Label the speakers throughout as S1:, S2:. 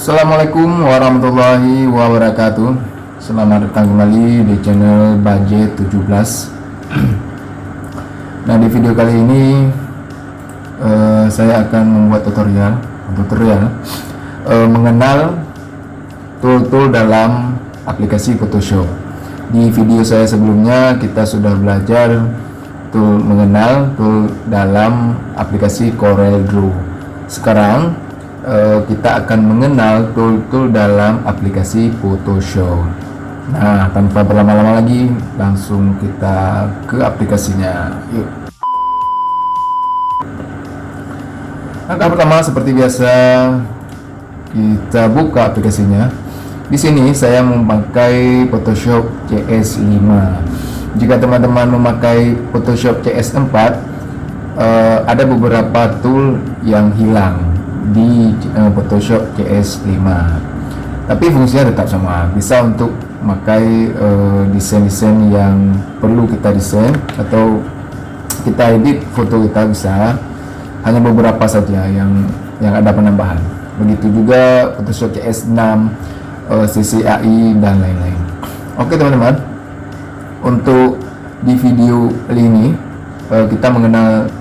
S1: Assalamualaikum warahmatullahi wabarakatuh. Selamat datang kembali di channel Budget 17. Nah, di video kali ini saya akan membuat tutorial mengenal tool-tool dalam aplikasi Photoshop. Di video saya sebelumnya kita sudah belajar mengenal tool dalam aplikasi Corel Draw. Sekarang kita akan mengenal tool-tool dalam aplikasi Photoshop. Nah, tanpa berlama-lama lagi, langsung kita ke aplikasinya. Yuk. Langkah pertama seperti biasa, kita buka aplikasinya. Di sini saya memakai Photoshop CS5. Jika teman-teman memakai Photoshop CS4, ada beberapa tool yang hilang di Photoshop CS5, tapi fungsinya tetap sama. Bisa untuk memakai desain-desain yang perlu kita desain atau kita edit foto kita, bisa. Hanya beberapa saja yang ada penambahan. Begitu juga Photoshop CS6, CC AI dan lain-lain. Oke teman-teman, untuk di video kali ini kita mengenal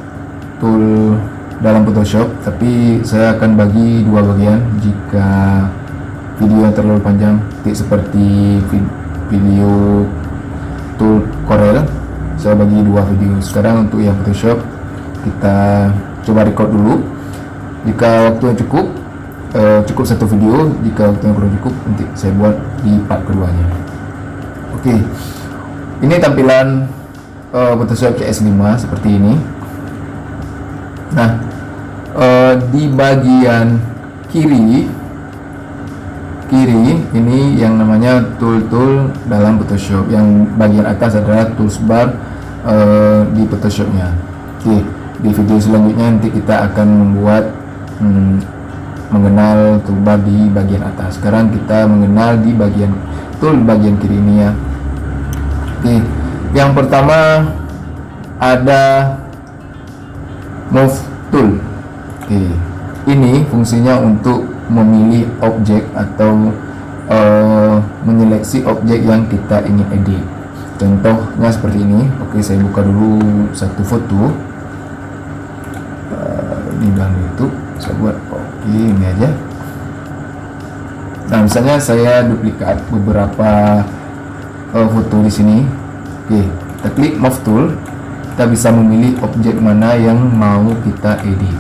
S1: tool dalam Photoshop, tapi saya akan bagi dua bagian. Jika video yang terlalu panjang, seperti video tool Corel, saya bagi dua video. Sekarang untuk yang Photoshop, kita coba record dulu. Jika waktu yang cukup satu video. Jika waktu yang kurang cukup, nanti saya buat di part keduanya. Oke, ini tampilan Photoshop CS5 seperti ini. Nah, di bagian kiri ini yang namanya tool-tool dalam Photoshop. Yang bagian atas adalah toolbar di Photoshopnya. Oke, di video selanjutnya nanti kita akan membuat mengenal toolbar di bagian atas. Sekarang kita mengenal di bagian kiri ini ya. Oke, yang pertama ada Move Tool. Oke, ini fungsinya untuk memilih objek atau menyeleksi objek yang kita ingin edit. Contohnya seperti ini. Oke, saya buka dulu satu foto. Ini dalam YouTube. Saya buat ini aja. Nah, misalnya saya duplikat beberapa foto di sini. Oke, kita klik Move Tool. Kita bisa memilih objek mana yang mau kita edit.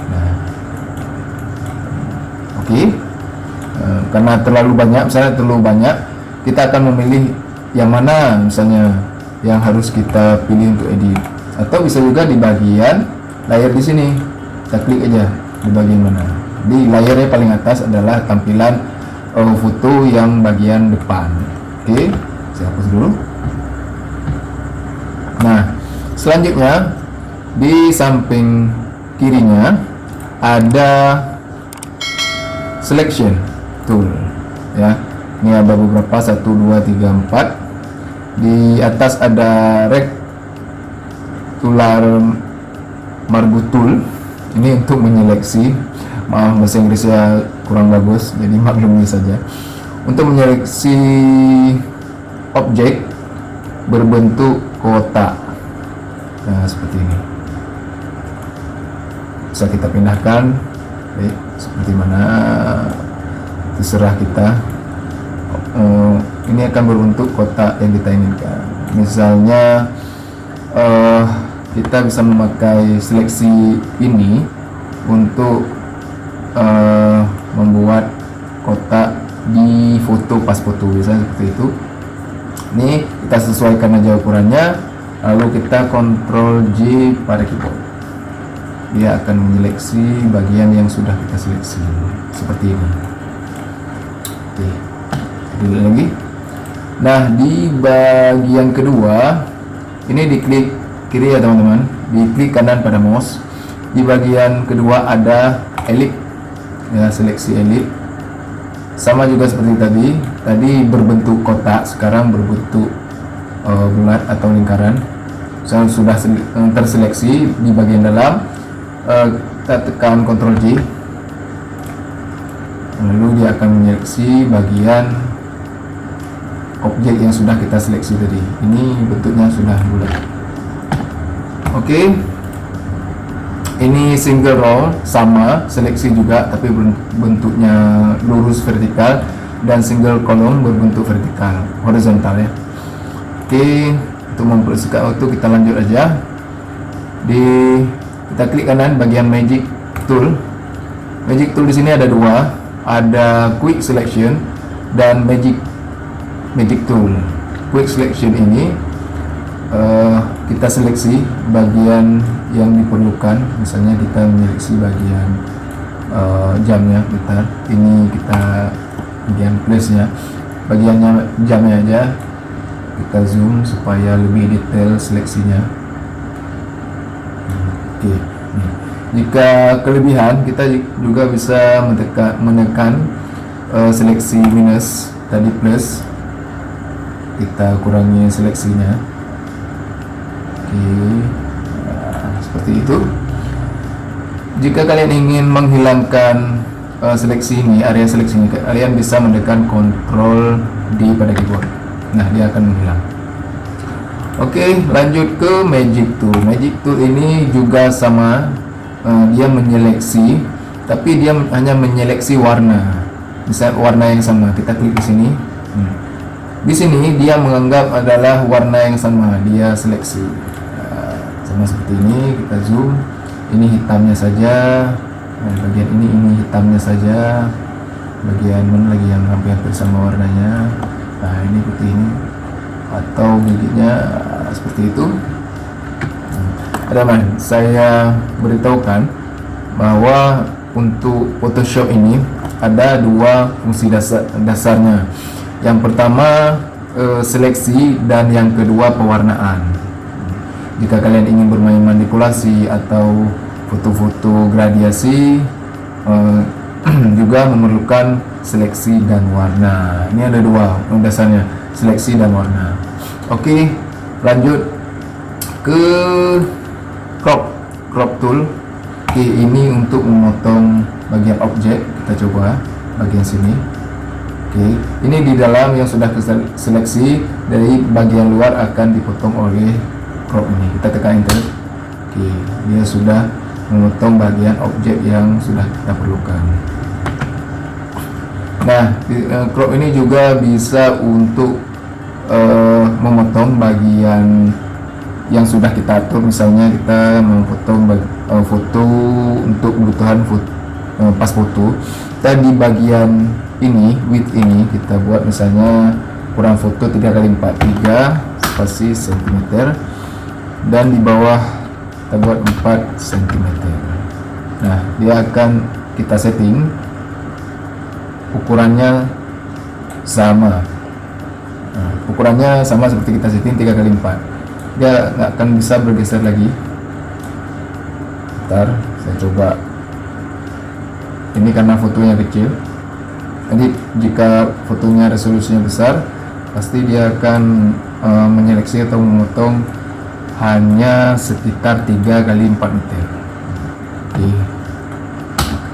S1: Nah, oke. Karena terlalu banyak, kita akan memilih yang mana misalnya yang harus kita pilih untuk edit. Atau bisa juga di bagian layar di sini. Kita klik aja di bagian mana. Di layarnya paling atas adalah tampilan foto yang bagian depan. Oke, saya hapus dulu. Nah, selanjutnya di samping kirinya ada selection tool ya. Ini ada beberapa, 1 2 3 4. Di atas ada rectangular marble tool. Ini untuk menyeleksi, maaf bahasa Inggrisnya kurang bagus, jadi maklumi saja. Untuk menyeleksi objek berbentuk kotak. Nah, seperti ini. Bisa kita pindahkan. Seperti mana terserah kita. Ini akan berbentuk kotak yang kita inginkan. Misalnya kita bisa memakai seleksi ini untuk membuat kotak di foto pas foto, misalnya seperti itu. Ini kita sesuaikan aja ukurannya, lalu kita Ctrl J pada keyboard. Dia akan menyeleksi bagian yang sudah kita seleksi seperti ini. Oke, dulu lagi. Nah, di bagian kedua ini diklik kiri ya teman-teman, diklik kanan pada mouse. Di bagian kedua ada elip ya, seleksi elip. Sama juga seperti tadi berbentuk kotak, sekarang berbentuk bulat atau lingkaran. Sudah terseleksi di bagian dalam, kita tekan Ctrl J. Lalu dia akan menyeleksi bagian objek yang sudah kita seleksi tadi. Ini bentuknya sudah bulat. Oke. Ini single row, sama seleksi juga tapi bentuknya lurus vertikal, dan single column berbentuk vertikal horizontal ya. Oke, untuk mempersingkat waktu kita lanjut aja. Kita klik kanan bagian magic tool. Magic tool di sini ada dua, ada quick selection dan magic tool. Quick selection ini kita seleksi bagian yang diperlukan. Misalnya kita menyeleksi bagian jamnya, bentar. Ini kita bagian place nya, bagiannya jamnya aja. Kita zoom supaya lebih detail seleksinya. Oke. Jika kelebihan, kita juga bisa menekan seleksi minus tadi plus. Kita kurangi seleksinya. Oke. Seperti itu. Jika kalian ingin menghilangkan seleksi ini, area seleksi ini, kalian bisa menekan Ctrl D pada keyboard. Nah, dia akan menghilang. Oke, lanjut ke magic tool. Magic tool ini juga sama, dia menyeleksi, tapi dia hanya menyeleksi warna. Misal warna yang sama, kita klik di sini. Di sini dia menganggap adalah warna yang sama, dia seleksi. Sama seperti ini, kita zoom. Ini hitamnya saja. Nah, bagian ini hitamnya saja. Bagian mana lagi yang hampir sama warnanya? Nah, ini putih ini. Atau gigitnya seperti itu. Teman-teman, saya beritahukan bahwa untuk Photoshop ini ada dua fungsi dasarnya. Yang pertama seleksi, dan yang kedua pewarnaan. Jika kalian ingin bermain manipulasi atau foto-foto gradiasi, juga memerlukan seleksi dan warna. Ini ada dua dasarnya, seleksi dan warna. Oke, lanjut ke crop tool. Oke, ini untuk memotong bagian objek. Kita coba bagian sini. Oke, ini di dalam yang sudah seleksi, dari bagian luar akan dipotong oleh crop ini. Kita tekan enter. Oke, dia sudah memotong bagian objek yang sudah kita perlukan. Nah, crop ini juga bisa untuk memotong bagian yang sudah kita atur. Misalnya kita memotong foto untuk kebutuhan pas foto. Kita di bagian ini, width ini kita buat misalnya ukuran foto 3x4, 3 spasi cm, dan di bawah kita buat 4 cm. Nah, dia akan kita setting ukurannya sama. Nah, ukurannya sama seperti kita setting 3x4. Dia nggak akan bisa bergeser lagi. Ntar saya coba. Ini karena fotonya kecil. Jadi jika fotonya resolusinya besar, pasti dia akan menyeleksi atau memotong hanya sekitar 3x4 meter. Oke,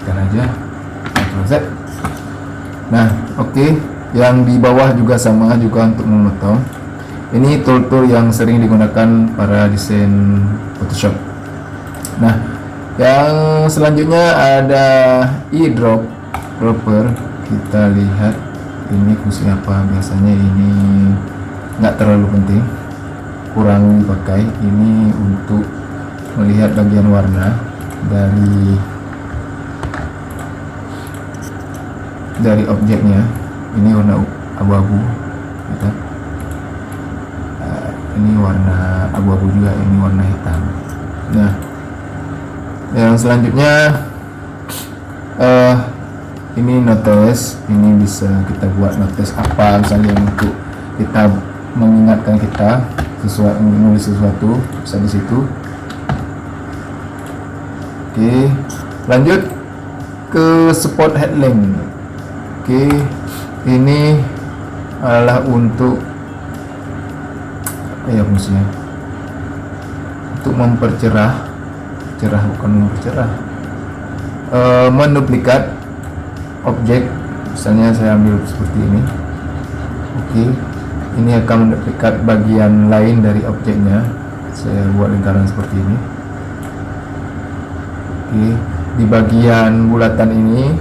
S1: tekan aja, Ctrl Z. Nah, oke. Yang di bawah juga sama, juga untuk memotong. Ini tool-tool yang sering digunakan para desain Photoshop. Nah, yang selanjutnya ada eyedropper. Kita lihat ini fungsi apa. Biasanya ini nggak terlalu penting, kurang dipakai. Ini untuk melihat bagian warna dari objeknya. Ini warna abu-abu, gitu. Ini warna abu-abu juga, ini warna hitam. Nah, yang selanjutnya ini notes. Ini bisa kita buat notes apa, misalnya untuk kita mengingatkan kita sesuatu, menulis sesuatu, bisa di situ. Oke, lanjut ke support headline. Oke, ini adalah untuk apa ya fungsinya? Untuk menduplikat objek. Misalnya saya ambil seperti ini. Oke, ini akan mendekat bagian lain dari objeknya. Saya buat lingkaran seperti ini. Oke, di bagian bulatan ini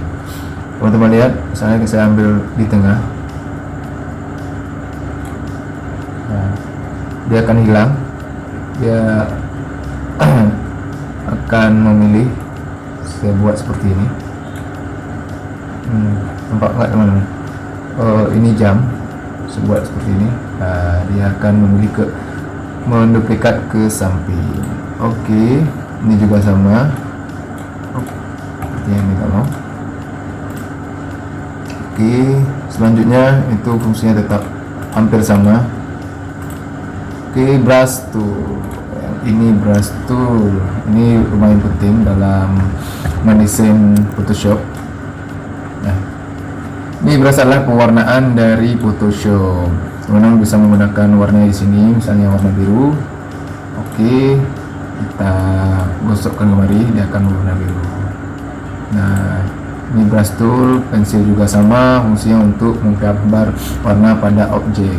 S1: teman-teman lihat, misalnya saya ambil di tengah. Nah, dia akan hilang, dia akan memilih. Saya buat seperti ini. Nampak nggak teman-teman? Ini jam. Saya buat seperti ini. Nah, dia akan memilih ke menduplikat ke samping. Oke, ini juga sama. Seperti yang kita mau. Oke, selanjutnya itu fungsinya tetap hampir sama. Oke, brush tool. Ini brush tool. Ini lumayan penting dalam mendesain Photoshop. Nah, ini brush adalah pewarnaan dari Photoshop. Teman-teman bisa menggunakan warna di sini, misalnya warna biru. Oke, kita gosokkan kemari, dia akan berwarna biru. Nah, ini brush tool, pensil juga sama, fungsinya untuk menggambar warna pada objek.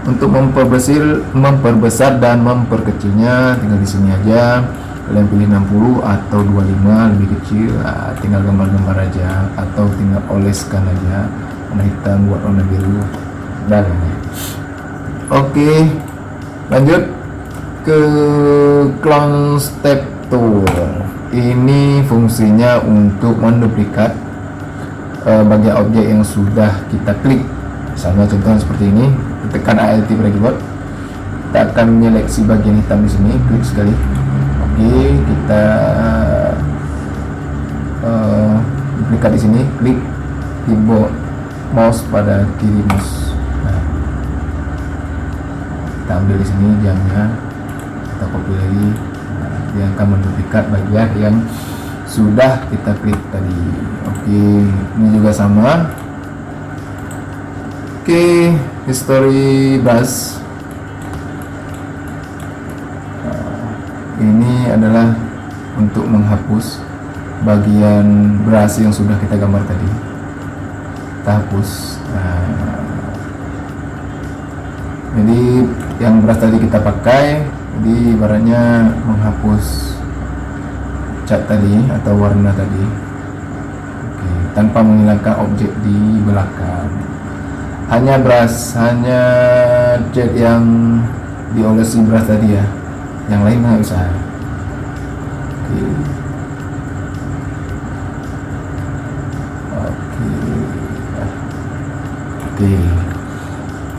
S1: Untuk memperbesar dan memperkecilnya tinggal di sini aja. Kalian pilih 60 atau 25 lebih kecil, tinggal gambar-gambar aja atau tinggal oleskan aja warna hitam buat warna biru dan ini. Oke, lanjut ke clone step tool. Ini fungsinya untuk menduplikat bagian objek yang sudah kita klik. Misalnya contohnya seperti ini, tekan Alt pada keyboard, kita akan menyeleksi bagian hitam di sini, klik sekali. Oke, kita duplikat di sini, klik keyboard mouse pada kiri mouse. Nah, kita ambil di sini jamnya, kita copy lagi. Nah, dia akan menduplikat bagian yang sudah kita klik tadi. Oke, ini juga sama. Oke, history brush. Ini adalah untuk menghapus bagian brush yang sudah kita gambar tadi. Kita hapus. Nah, jadi yang brush tadi kita pakai, jadi ibaratnya menghapus cat tadi atau warna tadi. Oke, tanpa menghilangkan objek di belakang. Hanya cat yang diolesi brush tadi ya, yang lain nggak usah. Oke.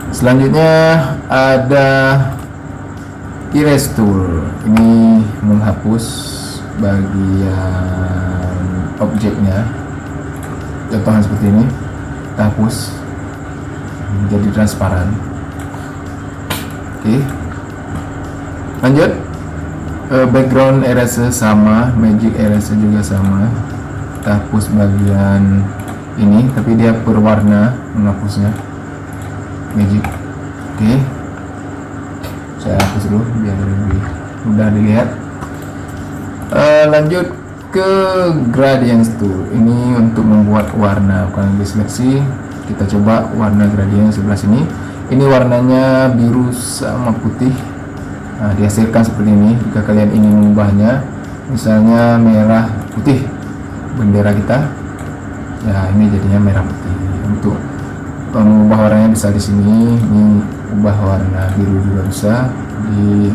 S1: Selanjutnya ada erase tool. Ini menghapus bagian objeknya. Contohnya seperti ini, kita hapus menjadi transparan. Oke, lanjut. Background eraser sama, magic eraser juga sama. Kita hapus bagian ini, tapi dia berwarna menghapusnya. Magic. Oke, saya hapus dulu biar lebih mudah dilihat. Lanjut ke gradient tool. Ini untuk membuat warna, bukan diseleksi. Kita coba warna gradient sebelah sini. Ini warnanya biru sama putih. Nah, dihasilkan seperti ini. Jika kalian ingin mengubahnya, misalnya merah putih bendera kita, ya ini jadinya merah putih. Untuk mengubah warnanya bisa di sini. Ini ubah warna biru juga bisa di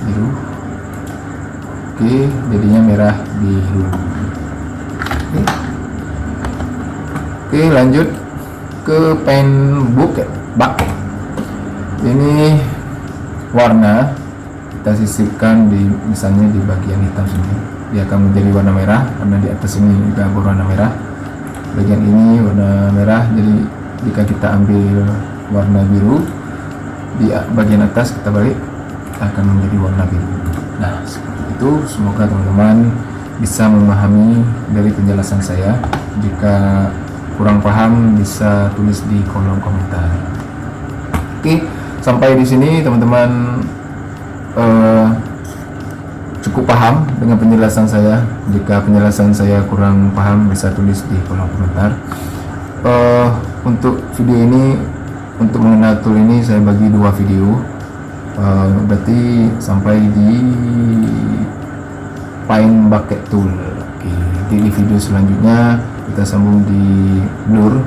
S1: biru. Oke, jadinya merah biru. Oke, lanjut ke pen bucket. Ini warna kita sisipkan di misalnya di bagian hitam sini. Dia akan menjadi warna merah karena di atas ini juga berwarna merah. Bagian ini warna merah. Jadi jika kita ambil warna biru di bagian atas kita balik, akan menjadi warna biru. Nah, seperti itu. Semoga teman-teman bisa memahami dari penjelasan saya. Jika kurang paham bisa tulis di kolom komentar. Oke, sampai di sini teman-teman cukup paham dengan penjelasan saya. Jika penjelasan saya kurang paham, bisa tulis di kolom komentar. Untuk video ini, untuk mengenal tool ini saya bagi 2 video. Berarti sampai di Find Bucket Tool. Oke, di video selanjutnya kita sambung di Blur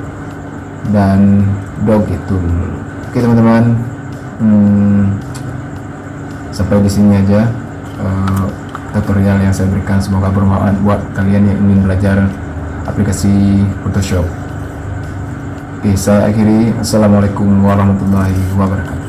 S1: dan Doggy Tool. Oke teman-teman, sampai di sini aja tutorial yang saya berikan. Semoga bermanfaat buat kalian yang ingin belajar aplikasi Photoshop. Oke, saya akhiri. Assalamualaikum warahmatullahi wabarakatuh.